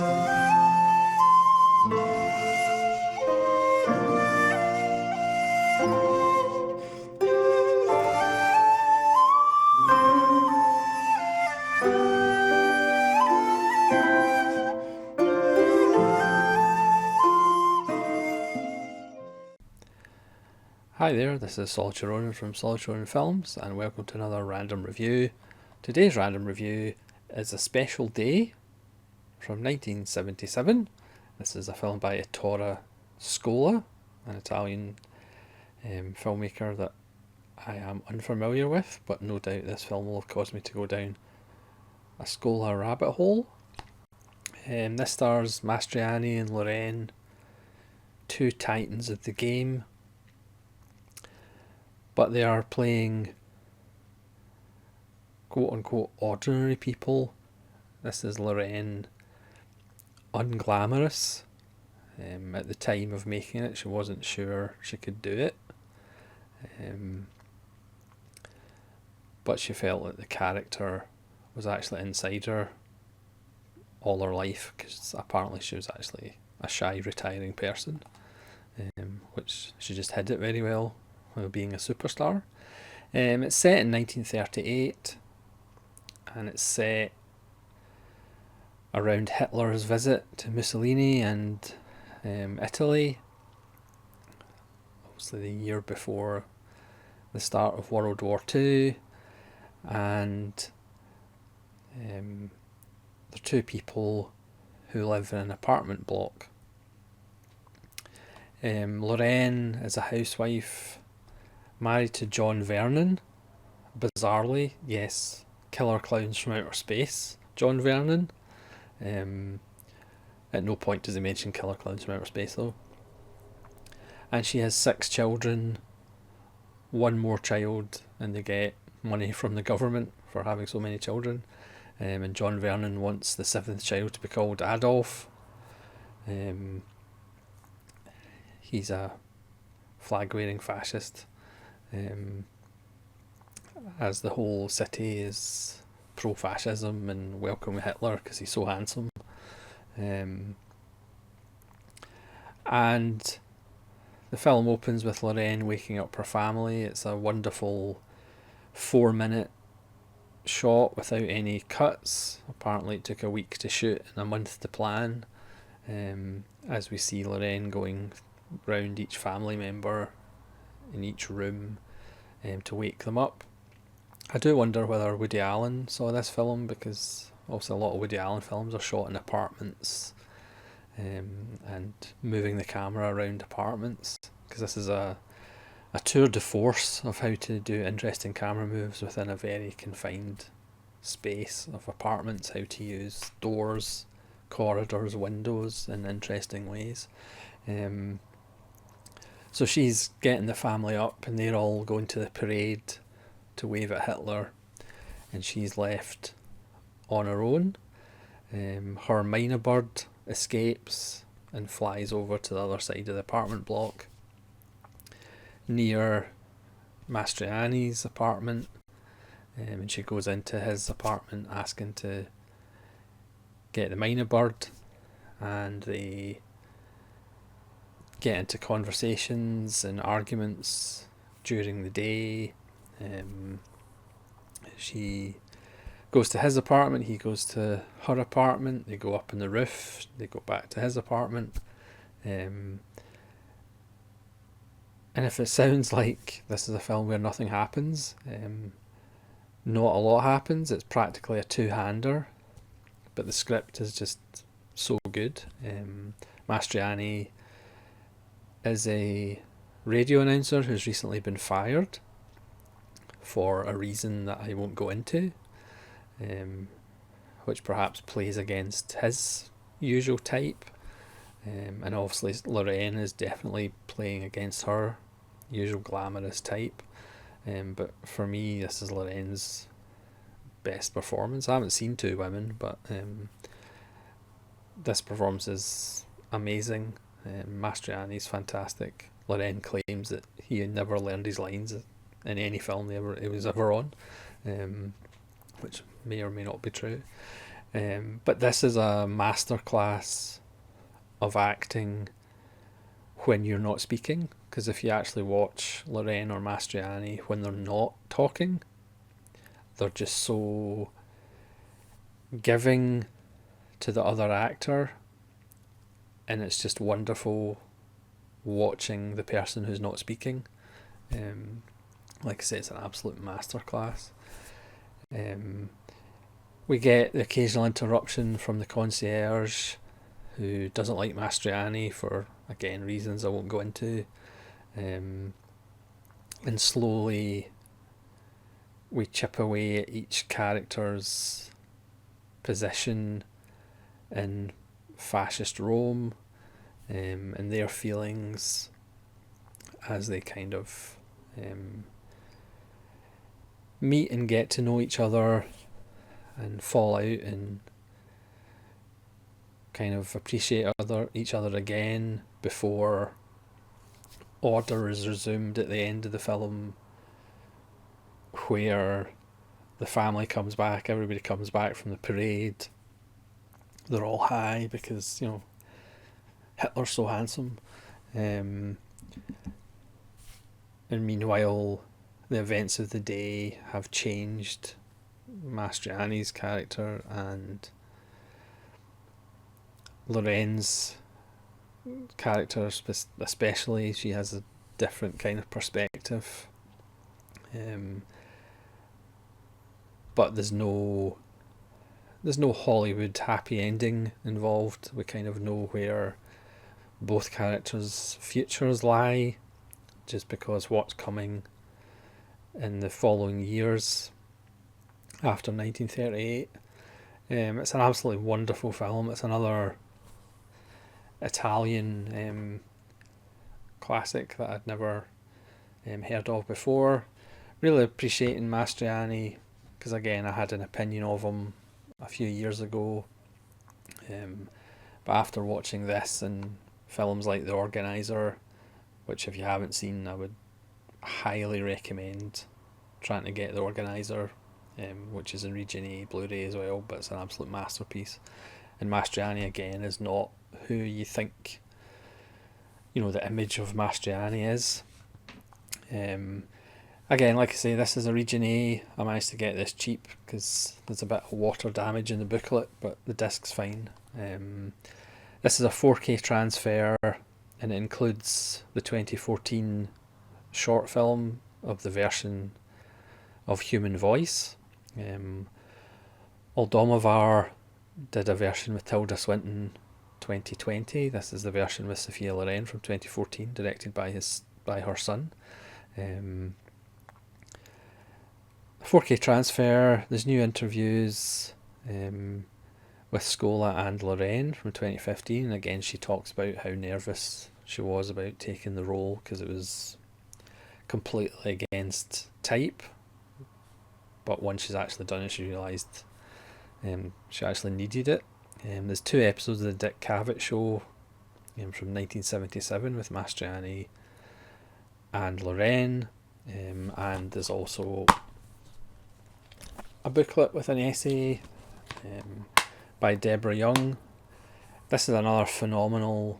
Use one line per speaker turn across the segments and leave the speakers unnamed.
Hi there, this is Loren from Loren Films, and welcome to another random review. Today's random review is A Special Day from 1977. This is a film by Ettore Scola, an Italian filmmaker that I am unfamiliar with, but no doubt this film will have caused me to go down a Scola rabbit hole. This stars Mastroianni and Loren, two titans of the game, but they are playing quote unquote ordinary people. This is Loren, unglamorous. At the time of making it, she wasn't sure she could do it, but she felt that the character was actually inside her all her life, because apparently she was actually a shy, retiring person, which she just hid it very well while being a superstar. It's set in 1938, and it's set around Hitler's visit to Mussolini and Italy, obviously the year before the start of World War II, and there are two people who live in an apartment block. Loren is a housewife married to John Vernon, bizarrely, yes, Killer Clowns from Outer Space, John Vernon. At no point does he mention Killer Clowns from Outer Space though. And she has 6 children, one more child, and they get money from the government for having so many children. And John Vernon wants the 7th child to be called Adolf. He's a flag-wearing fascist, as the whole city is pro-fascism and welcome Hitler because he's so handsome. And the film opens with Loren waking up her family. It's a wonderful 4-minute shot without any cuts. Apparently it took a week to shoot and a month to plan, as we see Loren going round each family member in each room to wake them up. I do wonder whether Woody Allen saw this film, because also a lot of Woody Allen films are shot in apartments, and moving the camera around apartments, because this is a tour de force of how to do interesting camera moves within a very confined space of apartments, how to use doors, corridors, windows in interesting ways. So she's getting the family up and they're all going to the parade to wave at Hitler, and she's left on her own. Her mynah bird escapes and flies over to the other side of the apartment block near Mastroianni's apartment, and she goes into his apartment asking to get the mynah bird, and they get into conversations and arguments during the day. She goes to his apartment, he goes to her apartment, they go up on the roof, they go back to his apartment. And if it sounds like this is a film where nothing happens, not a lot happens. It's practically a two-hander, but the script is just so good. Mastroianni is a radio announcer who's recently been fired for a reason that I won't go into, which perhaps plays against his usual type, and obviously Loren is definitely playing against her usual glamorous type, but for me this is Loren's best performance. I haven't seen Two Women, but this performance is amazing. Mastroianni's fantastic. Loren claims that he never learned his lines in any film he was ever on, which may or may not be true. But this is a masterclass of acting when you're not speaking, because if you actually watch Loren or Mastroianni when they're not talking, they're just so giving to the other actor, and it's just wonderful watching the person who's not speaking. Like I say, it's an absolute masterclass. We get the occasional interruption from the concierge, who doesn't like Mastroianni for, again, reasons I won't go into. And slowly we chip away at each character's position in fascist Rome, and their feelings as they kind of meet and get to know each other and fall out and kind of appreciate each other again before order is resumed at the end of the film, where the family comes back, everybody comes back from the parade, they're all high because, Hitler's so handsome. And meanwhile, the events of the day have changed Mastroianni's character, and Loren's character especially. She has a different kind of perspective. But there's no Hollywood happy ending involved. We kind of know where both characters' futures lie, just because what's coming in the following years after 1938. It's an absolutely wonderful film. It's another Italian classic that I'd never heard of before. Really appreciating Mastroianni, because again, I had an opinion of him a few years ago, but after watching this and films like The Organizer, which if you haven't seen, I would highly recommend trying to get The Organizer, which is in Region A Blu-ray as well, but it's an absolute masterpiece. And Mastroianni, again, is not who you think, the image of Mastroianni is. Again, like I say, this is a Region A. I managed to get this cheap because there's a bit of water damage in the booklet, but the disc's fine. This is a 4K transfer, and it includes the 2014 short film of the version of Human Voice. Aldomovar did a version with Tilda Swinton 2020. This is the version with Sophia Loren from 2014, directed by her son. 4K transfer. There's new interviews with Scola and Loren from 2015. And again, she talks about how nervous she was about taking the role because it was completely against type. But once she's actually done it, she realised she actually needed it. There's 2 episodes of the Dick Cavett Show from 1977 with Mastroianni and Loren, and there's also a booklet with an essay by Deborah Young. This is another phenomenal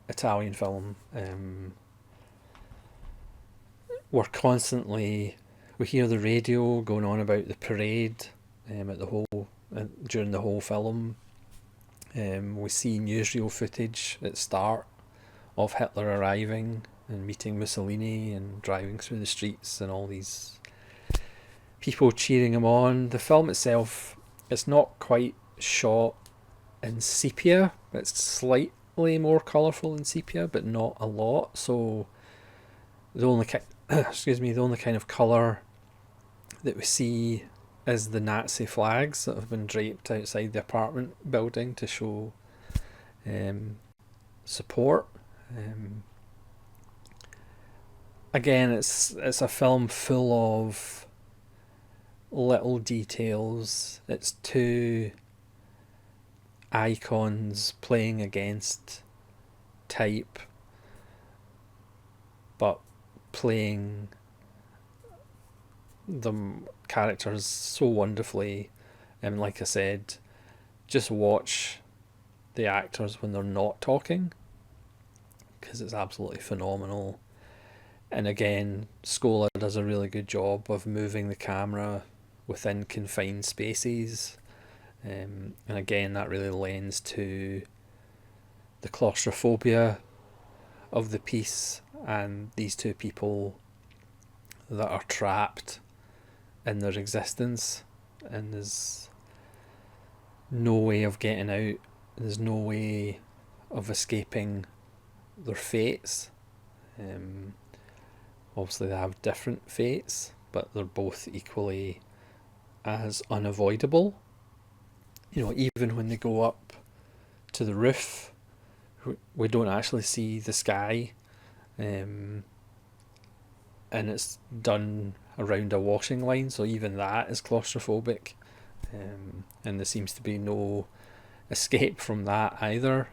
Italian film. We hear the radio going on about the parade during the whole film. We see newsreel footage at the start of Hitler arriving and meeting Mussolini and driving through the streets and all these people cheering him on. The film itself, it's not quite shot in sepia. It's slightly more colourful in sepia, but not a lot. So the only the only kind of colour that we see is the Nazi flags that have been draped outside the apartment building to show support. Again, it's a film full of little details. It's 2 icons playing against type, but playing the characters so wonderfully And like I said, just watch the actors when they're not talking, because it's absolutely phenomenal. And again, Scola does a really good job of moving the camera within confined spaces. And again, that really lends to the claustrophobia of the piece and these two people that are trapped in their existence, and there's no way of getting out, there's no way of escaping their fates. Obviously they have different fates, but they're both equally as unavoidable. Even when they go up to the roof, we don't actually see the sky, and it's done around a washing line, so even that is claustrophobic, and there seems to be no escape from that either.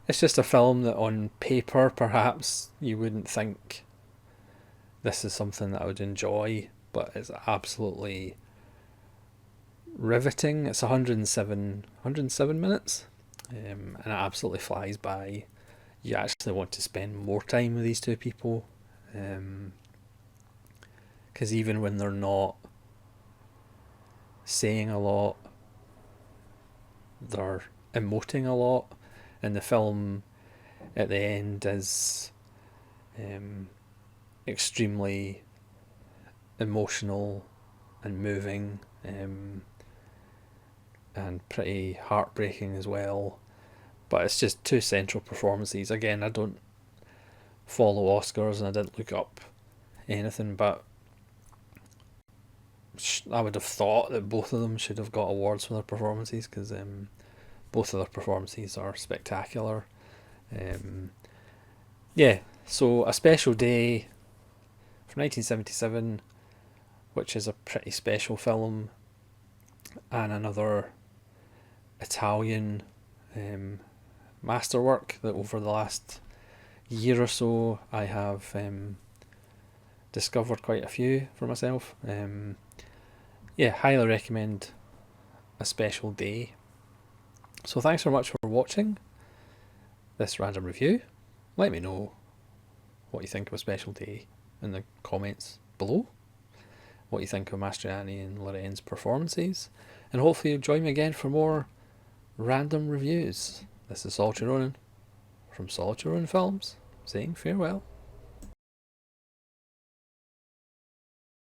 It's just a film that on paper perhaps you wouldn't think this is something that I would enjoy, but it's absolutely riveting. It's 107 minutes, and it absolutely flies by. You actually want to spend more time with these two people, because even when they're not saying a lot, they're emoting a lot, and the film at the end is extremely emotional and moving, and pretty heartbreaking as well. But it's just two central performances. Again, I don't follow Oscars and I didn't look up anything, but I would have thought that both of them should have got awards for their performances, because both of their performances are spectacular. Yeah, so A Special Day from 1977, which is a pretty special film, and another Italian masterwork that over the last year or so I have discovered quite a few for myself. Yeah, highly recommend A Special Day. So thanks very much for watching this random review. Let me know what you think of A Special Day in the comments below, what you think of Mastroianni and Loren's performances, and hopefully you'll join me again for more random reviews. This is Solitude Ronan from Solitude Ronan Films, saying farewell.